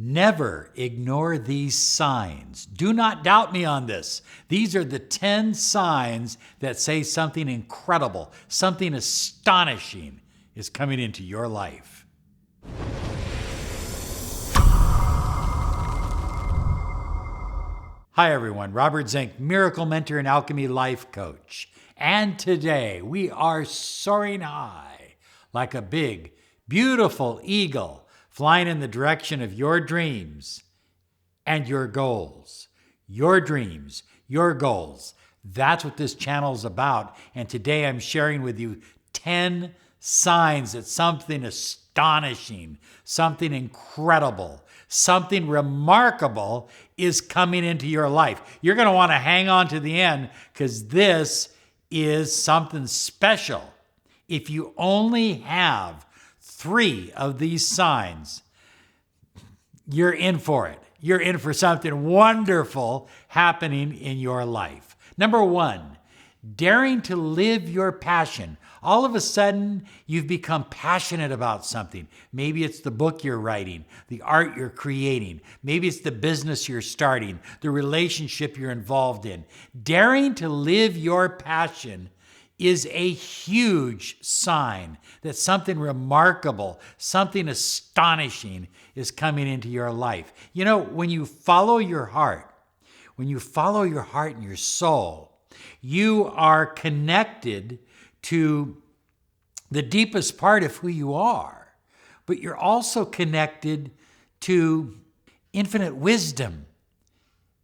Never ignore these signs. Do not doubt me on this. These are the 10 signs that say something incredible, something astonishing is coming into your life. Hi everyone, Robert Zink, Miracle Mentor and Alchemy Life Coach. And today we are soaring high like a big, beautiful eagle flying in the direction of your dreams and your goals. Your dreams, your goals. That's what this channel is about. And today I'm sharing with you 10 signs that something astonishing, something incredible, something remarkable is coming into your life. You're going to want to hang on to the end because this is something special. If you only have 3 of these signs, you're in for it. You're in for something wonderful happening in your life. Number 1, daring to live your passion. All of a sudden, you've become passionate about something. Maybe it's the book you're writing, the art you're creating. Maybe it's the business you're starting, the relationship you're involved in. Daring to live your passion is a huge sign that something remarkable, something astonishing is coming into your life. You know, when you follow your heart and your soul, you are connected to the deepest part of who you are, but you're also connected to infinite wisdom,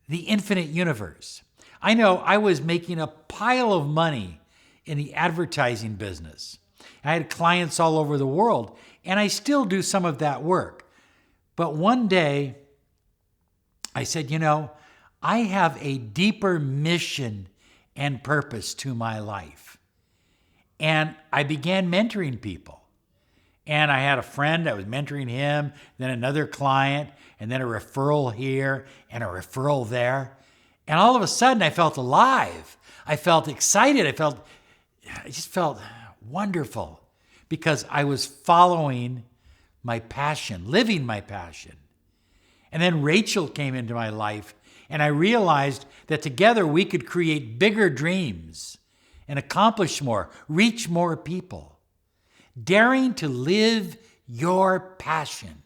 the infinite universe. I know I was making a pile of money in the advertising business. I had clients all over the world, and I still do some of that work. But one day, I said, you know, I have a deeper mission and purpose to my life. And I began mentoring people. And I had a friend, I was mentoring him, then another client, and then a referral here and a referral there. And all of a sudden, I felt alive. I felt excited. I just felt wonderful because I was following my passion, living my passion. And then Rachel came into my life, and I realized that together we could create bigger dreams and accomplish more, reach more people. Daring to live your passion.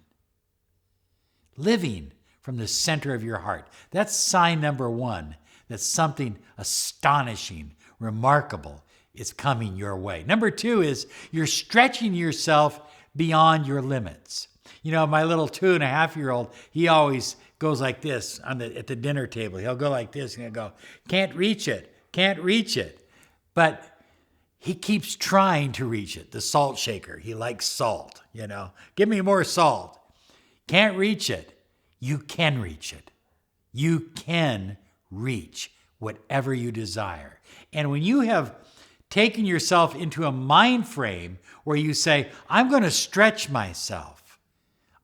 Living from the center of your heart. That's sign number 1, that something astonishing, remarkable is coming your way. Number 2 is you're stretching yourself beyond your limits. You know, my little 2.5-year-old, he always goes like this at the dinner table. He'll go like this and he'll go, can't reach it. But he keeps trying to reach it. The salt shaker, he likes salt, you know. Give me more salt. Can't reach it. You can reach it. You can reach whatever you desire. And when you have taken yourself into a mind frame where you say, I'm going to stretch myself.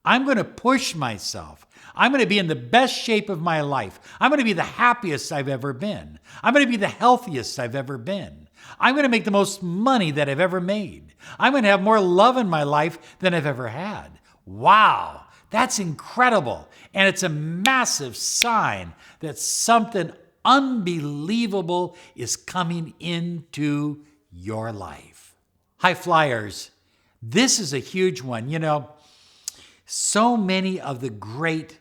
I'm going to push myself. I'm going to be in the best shape of my life. I'm going to be the happiest I've ever been. I'm going to be the healthiest I've ever been. I'm going to make the most money that I've ever made. I'm going to have more love in my life than I've ever had. Wow, that's incredible. And it's a massive sign that something unbelievable is coming into your life. High flyers, this is a huge one. You know, so many of the great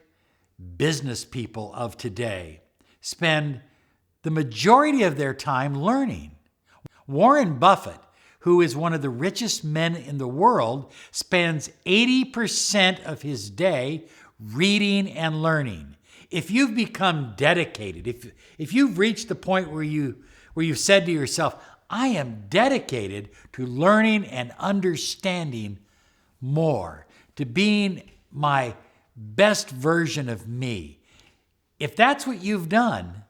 business people of today spend the majority of their time learning. Warren Buffett, who is one of the richest men in the world, spends 80% of his day reading and learning. If you've become dedicated, if you've reached the point where you've said to yourself, I am dedicated to learning and understanding more, to being my best version of me. If that's what you've done,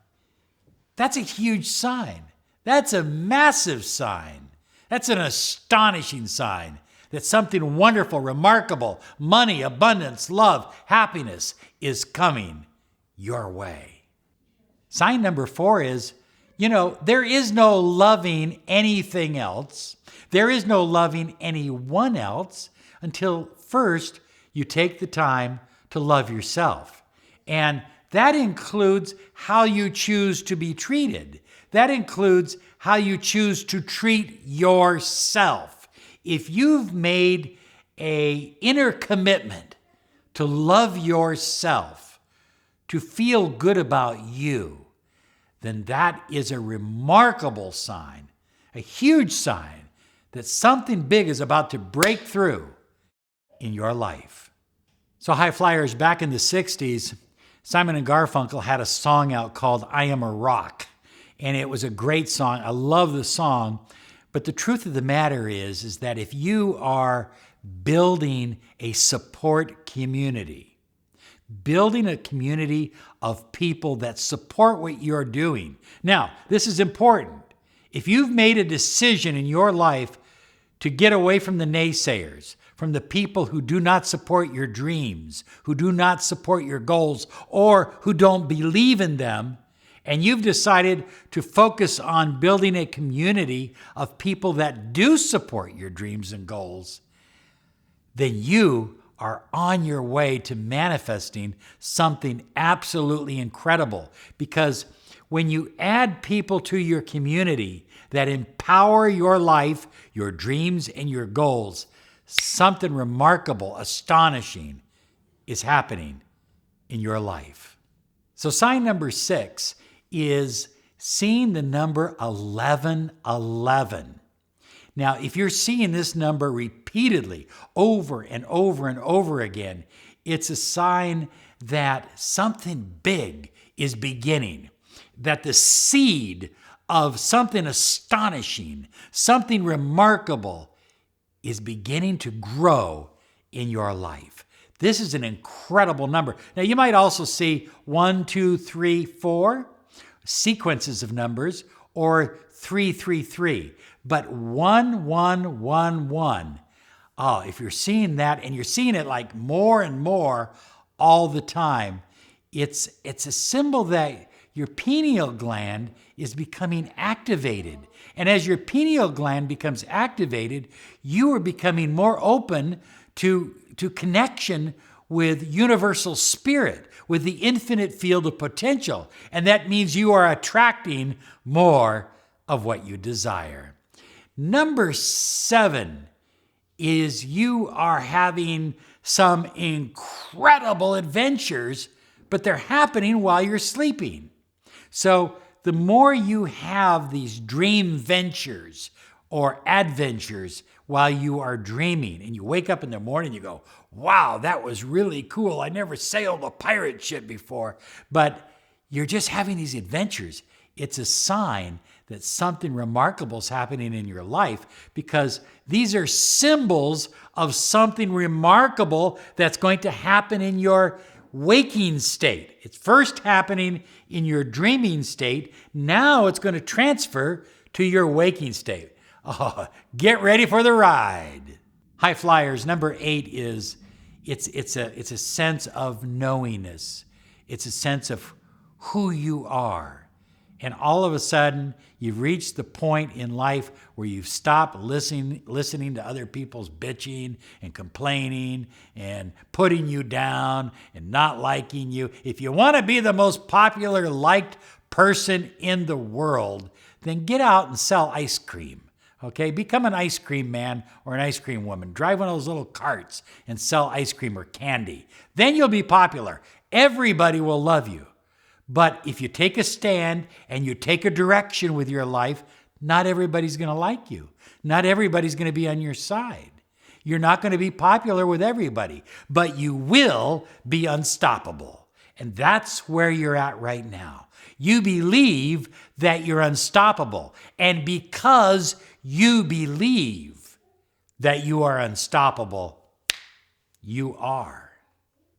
that's a huge sign. That's a massive sign. That's an astonishing sign that something wonderful, remarkable, money, abundance, love, happiness is coming your way. Sign number 4 is, you know, there is no loving anything else. There is no loving anyone else until first you take the time to love yourself. And that includes how you choose to be treated. That includes how you choose to treat yourself. If you've made an inner commitment to love yourself, to feel good about you, then that is a remarkable sign, a huge sign that something big is about to break through in your life. So high flyers, back in the 60s, Simon and Garfunkel had a song out called I Am a Rock. And it was a great song. I love the song. But the truth of the matter is that if you are building a support community, building a community of people that support what you're doing. Now, this is important. If you've made a decision in your life to get away from the naysayers, from the people who do not support your dreams, who do not support your goals, or who don't believe in them, and you've decided to focus on building a community of people that do support your dreams and goals, then you are on your way to manifesting something absolutely incredible. Because when you add people to your community that empower your life, your dreams, and your goals, something remarkable, astonishing is happening in your life. So sign number 6 is seeing the number 1111. Now, if you're seeing this number repeatedly over and over and over again, it's a sign that something big is beginning, that the seed of something astonishing, something remarkable is beginning to grow in your life. This is an incredible number. Now, you might also see 1, 2, 3, 4 sequences of numbers, or 333, but 1111. Oh, if you're seeing that and you're seeing it like more and more all the time, it's a symbol that your pineal gland is becoming activated. And as your pineal gland becomes activated, you are becoming more open to connection with universal spirit, with the infinite field of potential. And that means you are attracting more of what you desire. Number 7 is you are having some incredible adventures, but they're happening while you're sleeping. So the more you have these dream ventures or adventures while you are dreaming, and you wake up in the morning, you go, wow, that was really cool. I never sailed a pirate ship before. But you're just having these adventures. It's a sign that something remarkable is happening in your life, because these are symbols of something remarkable that's going to happen in your waking state. It's first happening in your dreaming state. Now it's going to transfer to your waking state. Oh, get ready for the ride. High flyers, number 8 is it's a sense of knowingness. It's a sense of who you are. And all of a sudden, you've reached the point in life where you've stopped listening to other people's bitching and complaining and putting you down and not liking you. If you want to be the most popular, liked person in the world, then get out and sell ice cream. Okay, become an ice cream man or an ice cream woman. Drive one of those little carts and sell ice cream or candy. Then you'll be popular. Everybody will love you. But if you take a stand and you take a direction with your life, not everybody's going to like you. Not everybody's going to be on your side. You're not going to be popular with everybody, but you will be unstoppable. And that's where you're at right now. You believe that you're unstoppable. And because you believe that you are unstoppable, you are.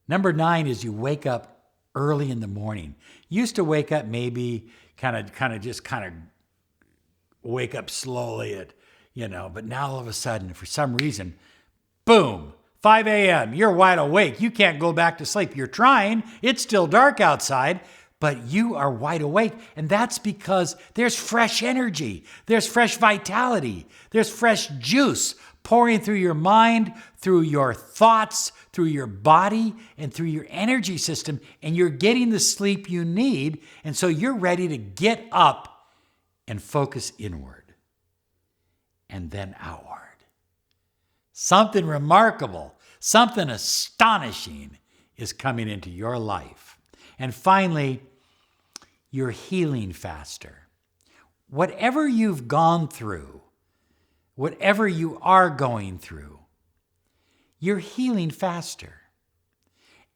Number 9 is you wake up early in the morning. You used to wake up maybe kind of wake up slowly but now all of a sudden, for some reason, boom, 5 a.m., you're wide awake. You can't go back to sleep. You're trying. It's still dark outside, but you are wide awake. And that's because there's fresh energy. There's fresh vitality. There's fresh juice pouring through your mind, through your thoughts, through your body, and through your energy system, and you're getting the sleep you need, and so you're ready to get up and focus inward and then outward. Something remarkable, something astonishing is coming into your life. And finally, you're healing faster. Whatever you've gone through, whatever you are going through, you're healing faster.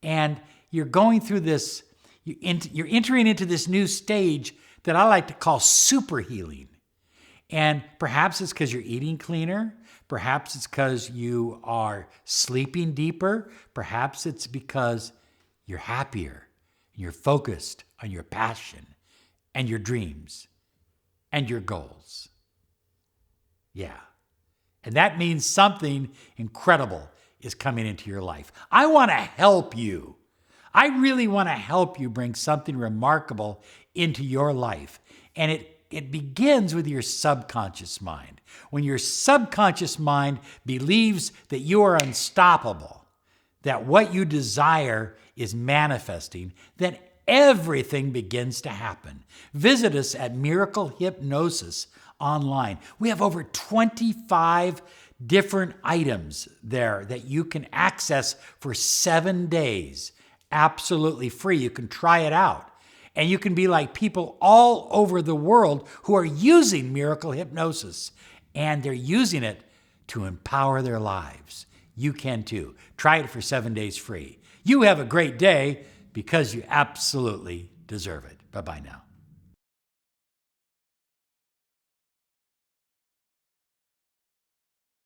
And you're going through this, you're entering into this new stage that I like to call super healing. And perhaps it's because you're eating cleaner. Perhaps it's because you are sleeping deeper. Perhaps it's because you're happier. You're focused on your passion and your dreams and your goals. Yeah. And that means something incredible is coming into your life. I want to help you. I really want to help you bring something remarkable into your life. And it begins with your subconscious mind. When your subconscious mind believes that you are unstoppable, that what you desire is manifesting, then everything begins to happen. Visit us at Miracle Hypnosis online. We have over 25 different items there that you can access for 7 days, absolutely free. You can try it out. And you can be like people all over the world who are using Miracle Hypnosis, and they're using it to empower their lives. You can too. Try it for 7 days free. You have a great day because you absolutely deserve it. Bye-bye now.